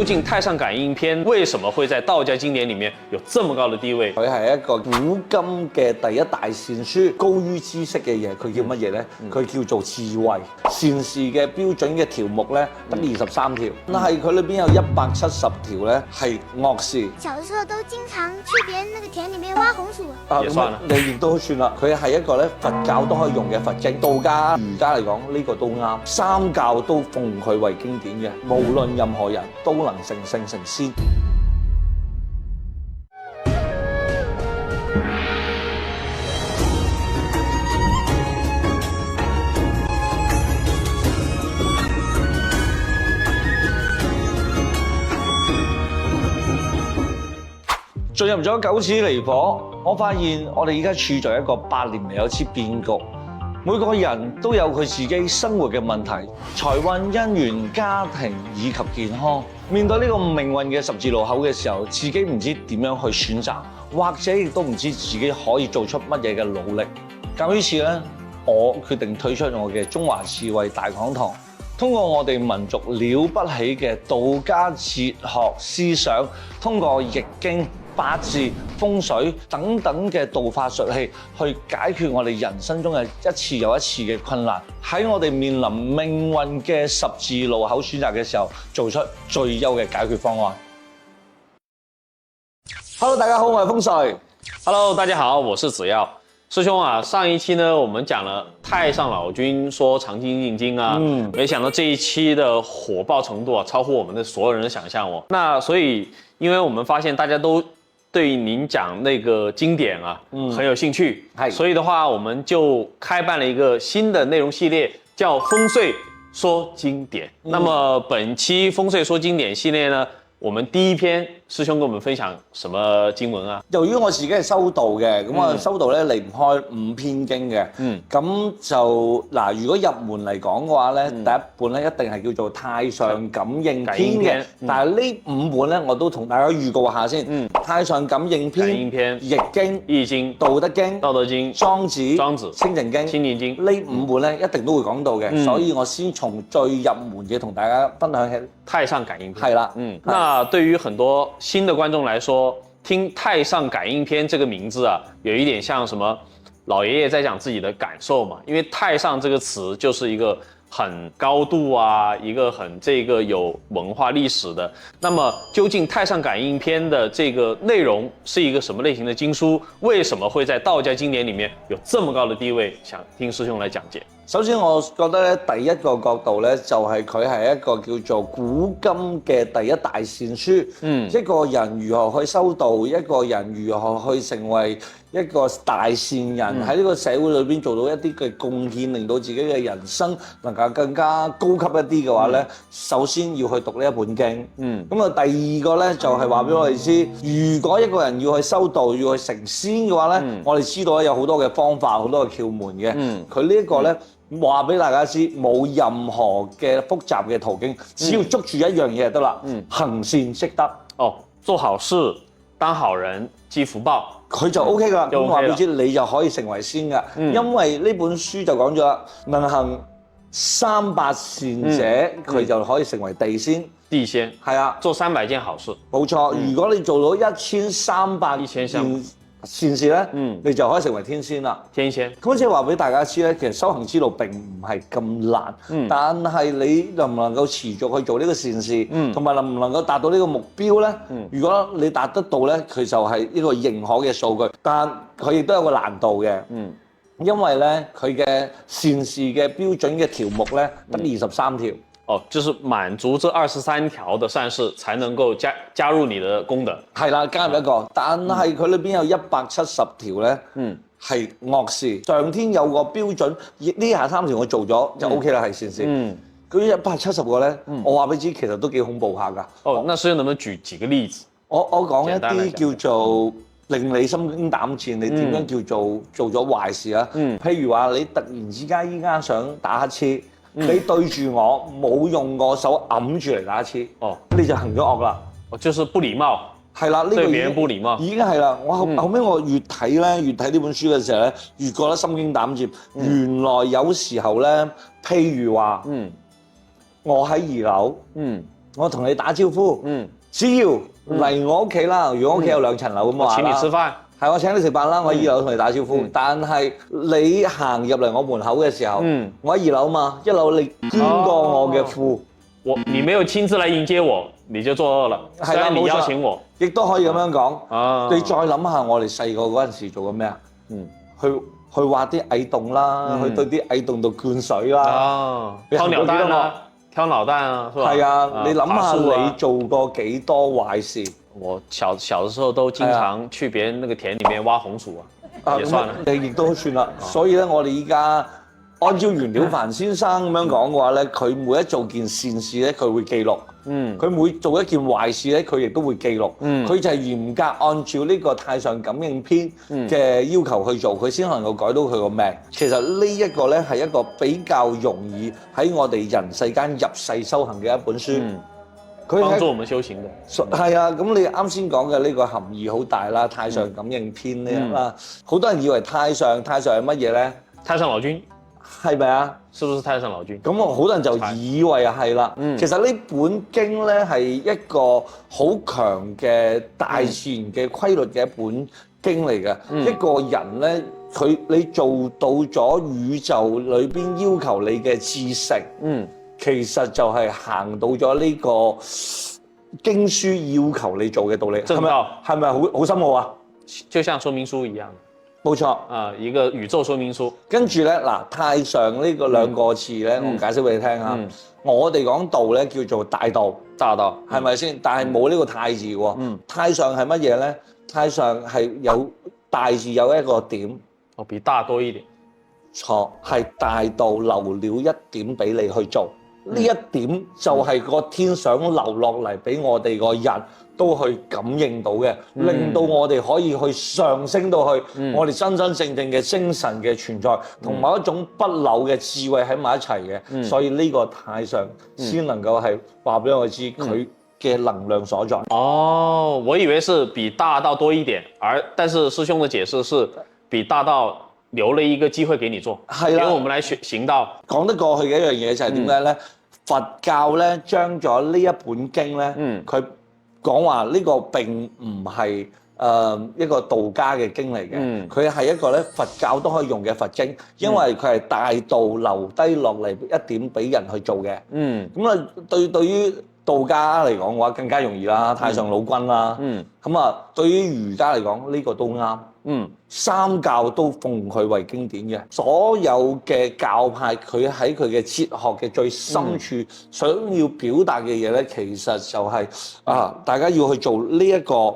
究竟太上感應篇為什麼會在道家經典裡面有這麼高的地位？佢係一個古今嘅第一大善書，高於知識嘅嘢，佢叫乜嘢呢？佢叫做智慧。善事嘅標準嘅條目呢，得23條，但係佢裏邊有170條呢係惡事。小的時候都經常去別人那個田裡面挖紅薯。也算啦，你亦都算啦。佢係一個咧佛教都可以用嘅佛經，道家、儒家嚟講呢個都啱，三教都奉佢為經典嘅，無論任何人都能成聖成仙。進入咗九子離火，我發現我哋而家處在一個百年未有之變局。每個人都有佢自己生活嘅問題，財運、姻緣、家庭以及健康。面對呢個命運嘅十字路口嘅時候，自己唔知點樣去選擇，或者亦都唔知自己可以做出乜嘢嘅努力。咁於是咧，我決定推出我嘅中華智慧大講堂，通過我哋民族了不起嘅道家哲學思想，通過易經、八字、風水等等嘅道法術器，去解決我哋人生中嘅一次又一次嘅困難。喺我哋面臨命運嘅十字路口選擇嘅時候，做出最優嘅解決方案。Hello， 大家好，我係風水。Hello， 大家好，我是子耀。師兄啊，上一期呢，我們講了太上老君說長經印經啊，沒想到這一期的火爆程度啊，超乎我們的所有人的想象哦。那所以，因為我們發現大家都對您講那個經典啊，很有興趣，所以的話，我們就開辦了一個新的內容系列，叫風水說經典。那麼本期風水說經典系列呢，我們第一篇師兄跟我們分享什麼經文啊？由於我自己係修道嘅，咁我修道咧離唔開5篇經嘅，咁就嗱，如果入門嚟講嘅話咧，第一本咧一定係叫做《太上感應篇》嘅，但係呢5本咧我都同大家預告下先，太上感應篇》、《易經》、《易經》、《道德經》、《道德經》、《莊子》、《清淨經》、《清淨經》呢5本咧一定都會講到嘅，所以我先從最入門嘅同大家分享起《太上感應篇》。係啦，那對於很多新的觀眾來說，聽《太上感應篇》這個名字啊，有一點像什麼老爺爺在講自己的感受嘛，因為太上這個詞就是一個很高度啊，一個很這個有文化歷史的。那麼究竟《太上感應篇》的這個內容是一個什麼類型的經書？為什麼會在道家經典裡面有這麼高的地位？想聽師兄來講解。首先，我覺得咧，第一個角度咧，就係佢係一個叫做古今嘅第一大善書。一個人如何去修道，一個人如何去成為一個大善人，喺呢個社會裏邊做到一啲嘅貢獻，令到自己嘅人生能夠更加高級一啲嘅話咧，首先要去讀呢一本經。咁啊，第二個咧就係話俾我哋知，如果一個人要去修道，要去成仙嘅話咧，我哋知道咧有好多嘅方法，好多嘅竅門嘅。佢呢一個咧，話俾大家知，冇任何嘅複雜嘅途徑，只要捉住一樣嘢就得啦。行善積德，做好事，當好人，積福報，佢就 OK 噶啦。咁話俾你知，你就可以成為仙噶。因為呢本書就講咗啦，能行300善者，佢就可以成為地仙。地仙係啊，做300件好事。冇錯，如果你做到1300件善事咧，你就可以成為天仙啦。天仙咁即係話俾大家知咧，其實修行之路並唔係咁難，但係你能唔能夠持續去做呢個善事，同埋能唔能夠達到呢個目標咧？如果你達得到咧，佢就係呢個認可嘅數據，但佢亦都有個難度嘅。因為咧佢嘅善事嘅標準嘅條目咧得23條。就是滿足這23條的善事，才能夠加入你的功德。係啦，加入一個，但係佢裏邊有170條咧，係惡事。上天有個標準，呢23條我做咗就 OK 啦，係善事。佢170個咧，我話俾你知，其實都幾恐怖下㗎。那師兄能唔能舉幾個例子？我講一啲叫做令你心驚膽戰，你點樣叫做咗壞事啊？譬如話你突然之間依家想打乞嗤。你對住我冇用個手揞住嚟打乞嗤，你就行咗惡啦。就是不禮貌。係啦，呢個對別人不禮貌已經係啦。我後尾我越睇呢本書嘅時候咧，越覺得心驚膽戰。原來有時候咧，譬如話，我喺2樓，我同你打招呼，只要嚟我屋企啦，如果屋企有2層樓咁話啦，請你吃飯，係我請你食飯啦，我喺2樓同你打招呼。但係你行入嚟我門口嘅時候，我喺2樓嘛，1樓你捐過我嘅褲，你沒有親自來迎接我，你就作惡了。雖然你邀請我，亦都可以咁樣講。啊，你再諗下我哋細個嗰陣時做緊咩啊？去挖啲蟻洞啦，去對啲蟻洞度灌水啦。啊，挑鳥蛋啊，挑腦蛋啊，是吧？係啊，你諗下你做過幾多壞事？我小的時候都經常去別人那個田裡面挖紅薯啊，也算了。亦都算啦。所以咧，我哋依家按照袁了凡先生咁樣講嘅話咧，佢每一做件善事咧，佢會記錄。佢每做一件壞事咧，佢亦都會記錄。佢就係嚴格按照呢個《太上感應篇》嘅要求去做，佢先能夠改到佢個命。其實呢一個咧係一個比較容易喺我哋人世間入世修行嘅一本書。佢幫助我們修行嘅。係啊，咁你啱先講嘅呢個含義好大啦，《太上感應篇》呢啦，好多人以為太上係乜嘢咧？太上老君係咪啊？是不是太上老君？咁好多人就以為係啦。其實呢本經咧係一個好強嘅大自然嘅規律嘅一本經嚟嘅。一個人咧，你做到咗宇宙裏邊要求你嘅至誠，其實就係行到咗呢個經書要求你做嘅道理。係咪好深奧啊？就像說明書一樣。冇錯啊，一個宇宙說明書。跟住咧，嗱，太上呢個兩個字咧，我解釋俾你聽啊。我哋講道咧叫做大道，大道係咪先？但係冇呢個太字喎。太上係乜嘢咧？太上係有大字有一個點，比大多一點。錯，係大道留了一點俾你去做。呢一點就係個天想流落嚟俾我哋個人都去感應到嘅，令到我哋可以去上升到去我哋真真正正嘅精神嘅存在，同埋一種不朽嘅智慧喺埋一齊嘅。所以呢個太上先能夠係話俾我知佢嘅能量所在。哦，我以為是比大道多一點，但是師兄的解釋是比大道留了一個機會給你做，給我們來行道。講得過去嘅一樣嘢就係點解咧？佛教咧將咗呢一本經咧，佢講話呢個並唔係一個道家嘅經嚟嘅，佢係一個咧佛教都可以用嘅佛經，因為佢係大道留低落嚟一點俾人去做嘅。咁啊，對於道家嚟講嘅話更加容易啦，太上老君啦。咁啊，對於儒家嚟講呢個都啱。三教都奉佢為經典嘅，所有嘅教派佢喺佢嘅哲學嘅最深處想要表達嘅嘢咧，其實就係大家要去做呢一個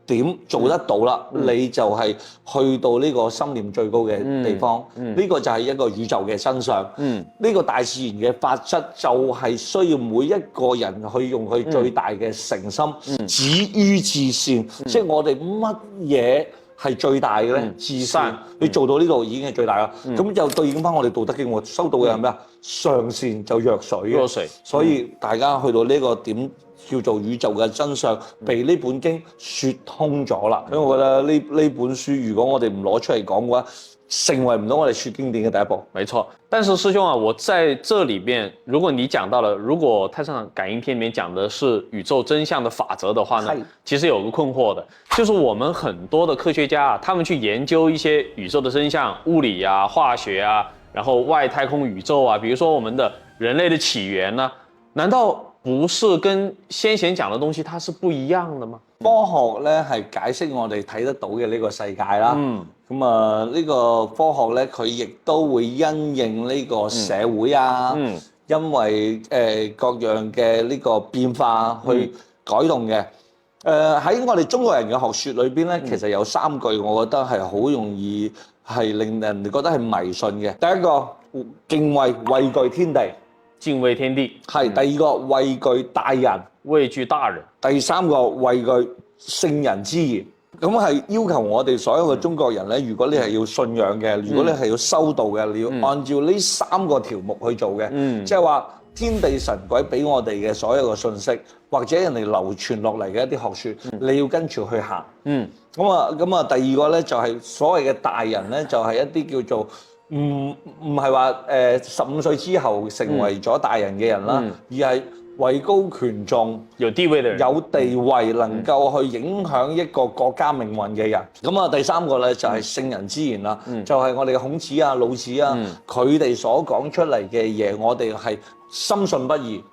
點做得到啦，你就係去到呢個心念最高嘅地方。呢個就係一個宇宙嘅真相。呢個大自然嘅法則就係需要每一個人去用佢最大嘅誠心，止於至善。即係我哋乜嘢係最大嘅咧？至善。你做到呢度已經係最大啦。咁就對應翻我哋《道德經》喎，收到嘅係咩啊？上善就弱水嘅。所以大家去到呢個點叫做宇宙嘅真相，被呢本經説通咗啦。所以我覺得呢本書，如果我哋唔攞出嚟講嘅話，成為唔到我哋説經典嘅第一步。沒錯，但是師兄啊，我在這裏邊，如果你講到了，如果太上感應篇裡面講的是宇宙真相的法則的話呢，其實有個困惑的，就是我們很多的科學家啊，他們去研究一些宇宙的真相，物理啊、化學啊，然後外太空宇宙啊，比如說我們的人類的起源呢，難道不是跟先前講的東西它是不一樣的嗎？科學咧係解釋我哋睇得到嘅呢個世界啦。咁啊，呢個科學咧佢亦都會因應呢個社會啊，因為各樣嘅呢個變化去改動嘅。喺我哋中國人嘅學説裏邊咧，其實有3句我覺得係好容易係令人哋覺得係迷信嘅。第一個敬畏畏懼天地。敬畏天地係。第二個畏懼大人，畏懼大人。第三個畏懼聖人之言。咁係要求我哋所有嘅中國人咧，如果你係要信仰嘅，如果你係要修道嘅，你要按照呢3個條目去做嘅。即係話天地神鬼俾我哋嘅所有嘅信息，或者人哋流傳落嚟嘅一啲學説，你要跟住去行。咁啊，第二個咧就係所謂嘅大人咧，就係一啲叫做唔係話15歲之後成為咗大人嘅人啦，而係位高權重、有地位的人，有地位，能夠去影響一個國家命運嘅人。咁啊，第三個咧就係聖人之言啦，就係我哋嘅孔子啊、老子啊，佢哋所講出嚟嘅嘢，我哋係深信不疑。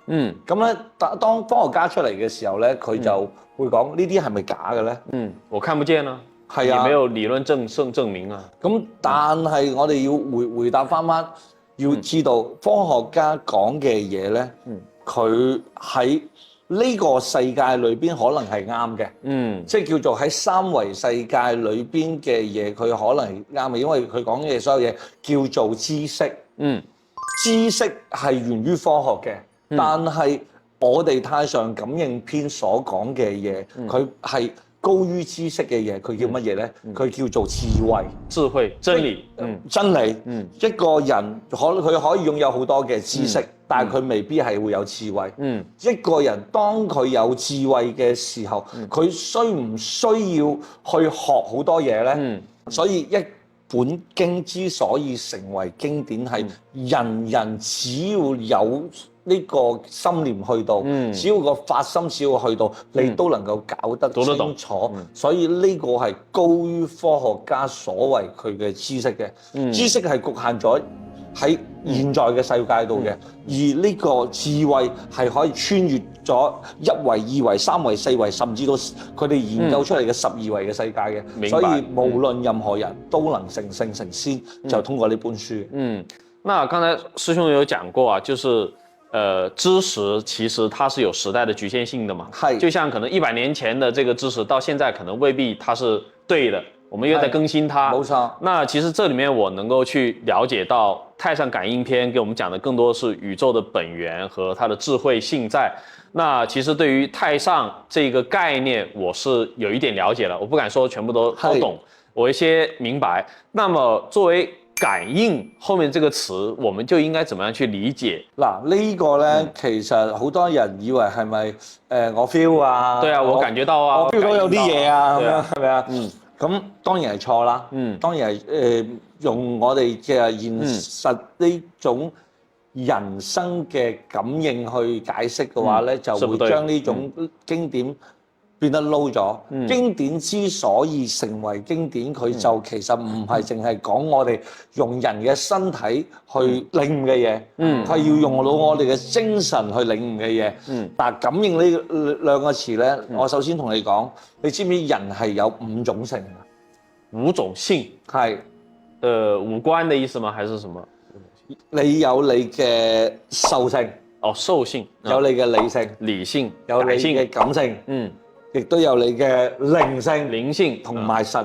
咁咧，當科學家出嚟嘅時候咧，佢就會講呢啲係咪假嘅咧？我看不見啊，係啊，也沒有理論證明啊。咁但係我哋要回答翻，要知道科學家講嘅嘢咧，佢喺呢個世界裏邊可能係啱嘅，即係叫做喺三維世界裏邊嘅嘢，佢可能係啱嘅，因為佢講嘅所有嘢叫做知識。知識係源於科學嘅，但係我哋太上感應篇所講嘅嘢，佢係高於知識嘅嘢，佢叫乜嘢咧？佢叫做智慧、智慧、真理。真理。一個人佢可以擁有好多嘅知識，但係佢未必係會有智慧。一個人當佢有智慧嘅時候，佢需唔需要去學好多嘢咧？所以一本經之所以成為經典，係人人只要有呢個心念去到，只要個發心只要去到，你都能夠搞得清楚。所以呢個係高於科學家所謂佢嘅知識嘅，知識係局限咗喺現在嘅世界度嘅，而呢個智慧係可以穿越咗一維、二維、三維、四維，甚至到佢哋研究出嚟嘅12維嘅世界嘅。所以無論任何人都能成聖成仙，就通過呢本書。那剛才師兄有講過啊，就是知識其實它是有時代的局限性的嘛，就像可能100年前的這個知識到現在可能未必它是對的，我們又在更新它。冇錯。那其實這裡面我能夠去了解到《太上感應篇》給我們講的更多是宇宙的本源和它的智慧性在。那其實對於太上這個概念，我是有一點了解了，我不敢說全部都懂，我一些明白。那麼作為感應後面這個詞，我們就應該怎麼樣去理解？嗱，呢個咧其實好多人以為係咪我 feel 啊？對啊，我感覺到啊，我 feel 到有啲嘢啊，咁樣係咪啊？咁當然係錯啦。當然係用我哋嘅現實呢種人生嘅感應去解釋嘅話咧，就會將呢種經典變得撈咗。經典之所以成為經典，佢就其實唔係淨係講我哋用人嘅身體去領悟嘅嘢，係要用到我哋嘅精神去領悟嘅嘢。但係感應呢兩個詞咧，我首先同你講，你知唔知人係有5種性？5種性係五官的意思嗎？還是什麼？你有你嘅獸性，獸性，有你嘅理性，有你嘅感性，亦都有你嘅靈性同埋神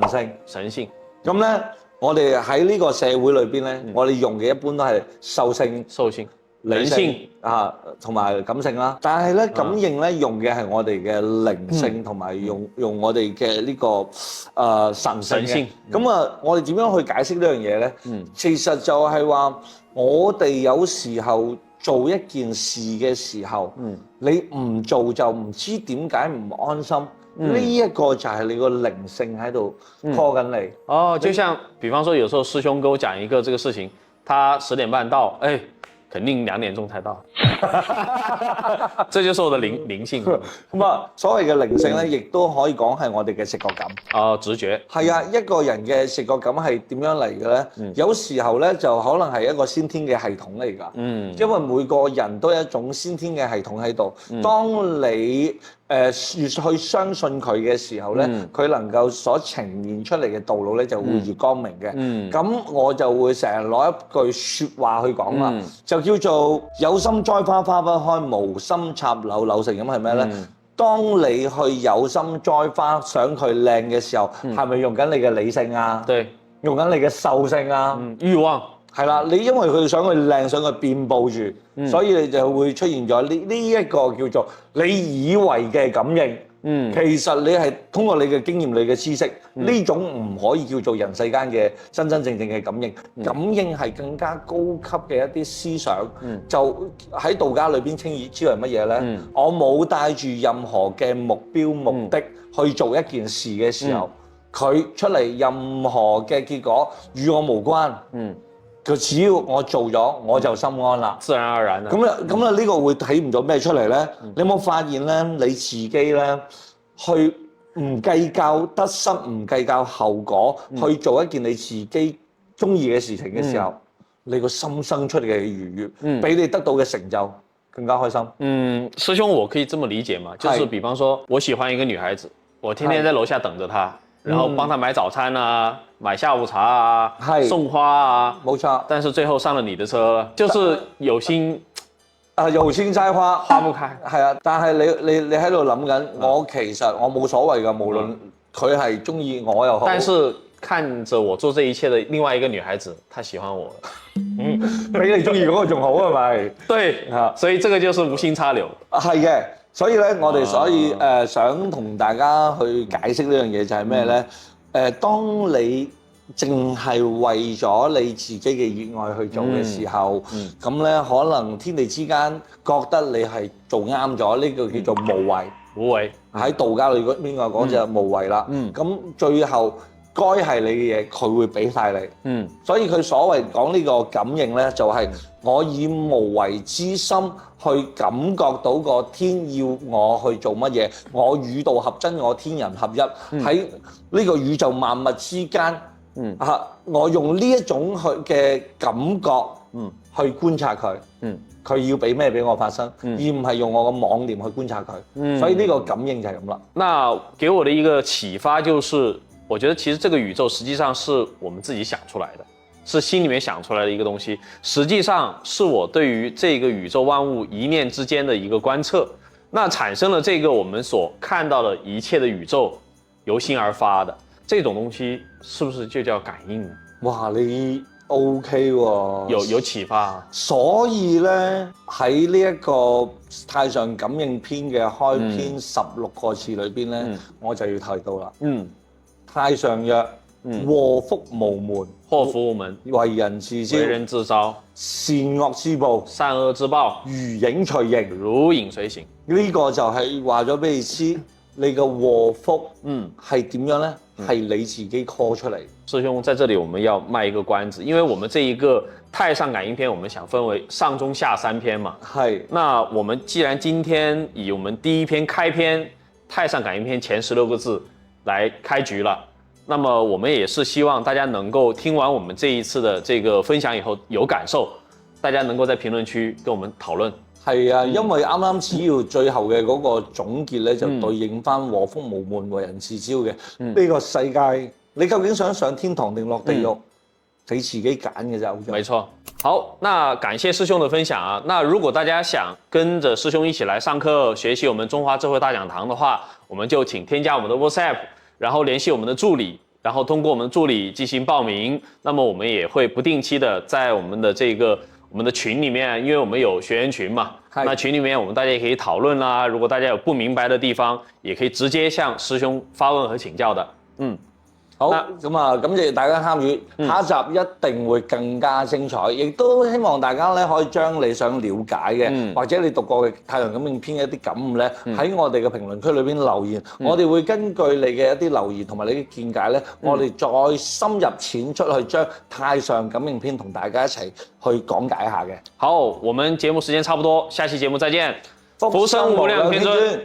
性。咁咧，我哋喺呢個社會裏邊咧，我哋用嘅一般都係獸性、理性啊，同埋感性啦。但係咧，感應咧用嘅係我哋嘅靈性，同埋用我哋嘅呢個神性。咁啊，我哋點樣去解釋呢樣嘢咧？其實就係話，我哋有時候做一件事嘅時候，你唔做就唔知點解唔安心。呢一個就係你個靈性喺度拖緊你。就像比方說，有時候師兄跟我講一個這個事情，他10點半到，肯定2點鐘才到，這就是我的靈性。咁啊，所謂嘅靈性咧，亦都可以講係我哋嘅直覺感。直覺。係啊，一個人嘅直覺感係點樣嚟嘅咧？有時候咧就可能係一個先天嘅系統嚟㗎。因為每個人都有一種先天嘅系統喺度。當你越去相信佢嘅時候咧，佢能夠所呈現出嚟嘅道路咧就會越光明嘅。咁我就會成日攞一句説話去講啦，就叫做有心栽花花不開，無心插柳柳成蔭。咁係咩咧？當你去有心栽花想佢靚嘅時候，係咪用緊你嘅理性啊？對，用緊你嘅獸性啊？慾望。係啦，你因為佢想佢靚，想佢遍佈住，所以你就會出現咗呢一個叫做你以為嘅感應。其實你係通過你嘅經驗、你嘅知識，呢種唔可以叫做人世間嘅真真正正嘅感應。感應係更加高級嘅一啲思想，就喺道家裏邊稱之為乜嘢咧？我冇帶住任何嘅目標目的去做一件事嘅時候，佢出嚟任何嘅結果與我無關。佢只要我做咗，我就心安啦。自然而然的。咁啊，呢個會體現咗咩出嚟咧？你有冇發現咧？你自己咧，去唔計較得失，唔計較後果，去做一件你自己中意嘅事情嘅時候，你個心生出嚟嘅愉悅，比你得到嘅成就更加開心。師兄，我可以這麼理解嗎？就是比方說，我喜歡一個女孩子，我天天在樓下等着她，然後幫她買早餐啊，買下午茶啊，送花啊，冇錯。但是最後上了你的車，就是有心有心栽花花不開。係啊，但係你喺度諗緊，我其實我冇所謂㗎，無論佢係中意我又好。但是看着我做這一切的另外一個女孩子，她喜歡我了。比你中意嗰個仲好係咪？對，所以這個就是無心插柳。係嘅，所以咧，我哋想同大家去解釋呢樣嘢就係咩咧？當你淨係為咗你自己嘅熱愛去做嘅時候，咁咧可能天地之間覺得你係做啱咗，呢個叫做無為。無為喺道家裏邊講就無為啦。咁最後該係你嘅嘢，佢會俾晒你。所以佢所謂講呢個感應咧，就係我以無為之心去感覺到個天要我去做乜嘢，我與道合真，我天人合一，喺呢個宇宙萬物之間。我用呢一種嘅感覺，去觀察佢，佢要俾咩俾我發生，而唔係用我嘅妄念去觀察佢，所以呢個感應就係咁啦。那給我的一個啟發就是，我覺得其實這個宇宙實際上是我們自己想出來的，是心裡面想出來的一個東西，實際上是我對於這個宇宙萬物一念之間的一個觀測，那產生了這個我們所看到的一切的宇宙由心而發的。這種東西是不是就叫感應呢？哇，你 OK 喎，有啟發啊！所以咧喺呢一個太上感應篇嘅開篇16個詞裏邊咧，我就要提到啦。太上曰：禍福無門，禍福無門，為人自招，為人自招，善惡之報，善惡之報，如影隨形，如影隨形。呢個就係話咗俾你知，你嘅禍福係點樣咧？係你自己 call 出嚟。師兄，在這裡我們要賣一個關子，因為我們這一個太上感應篇，我們想分為上中下3篇嘛。那我們既然今天以我們第一篇開篇太上感應篇前16個字來開局了，那麼我們也是希望大家能夠聽完我們這一次的這個分享以後有感受，大家能夠在評論區跟我們討論。係啊，因為啱啱只要最後嘅嗰個總結咧，就對應翻禍福無門，為人自招嘅呢個世界，你究竟想上天堂定落地獄，你自己揀嘅啫。沒錯。好，那感謝師兄的分享啊。那如果大家想跟着師兄一起來上課學習我們中華智慧大講堂的話，我們就請添加我們的 WhatsApp，然後聯繫我們的助理，然後通過我們的助理進行報名。那麼我們也會不定期的在我們的我們的群裡面，因為我們有學員群嘛，那群裡面我們大家也可以討論啦。如果大家有不明白的地方，也可以直接向師兄發問和請教的。好，咁啊，感謝大家參與，下一集一定會更加精彩，亦都希望大家咧可以將你想了解嘅，或者你讀過嘅太上感應篇嘅一啲感悟咧，喺我哋嘅評論區裏邊留言，我哋會根據你嘅一啲留言同埋你嘅見解咧，我哋再深入淺出去將太上感應篇同大家一齊去講解下嘅。好，我們節目時間差不多，下期節目再見。福生無量天尊。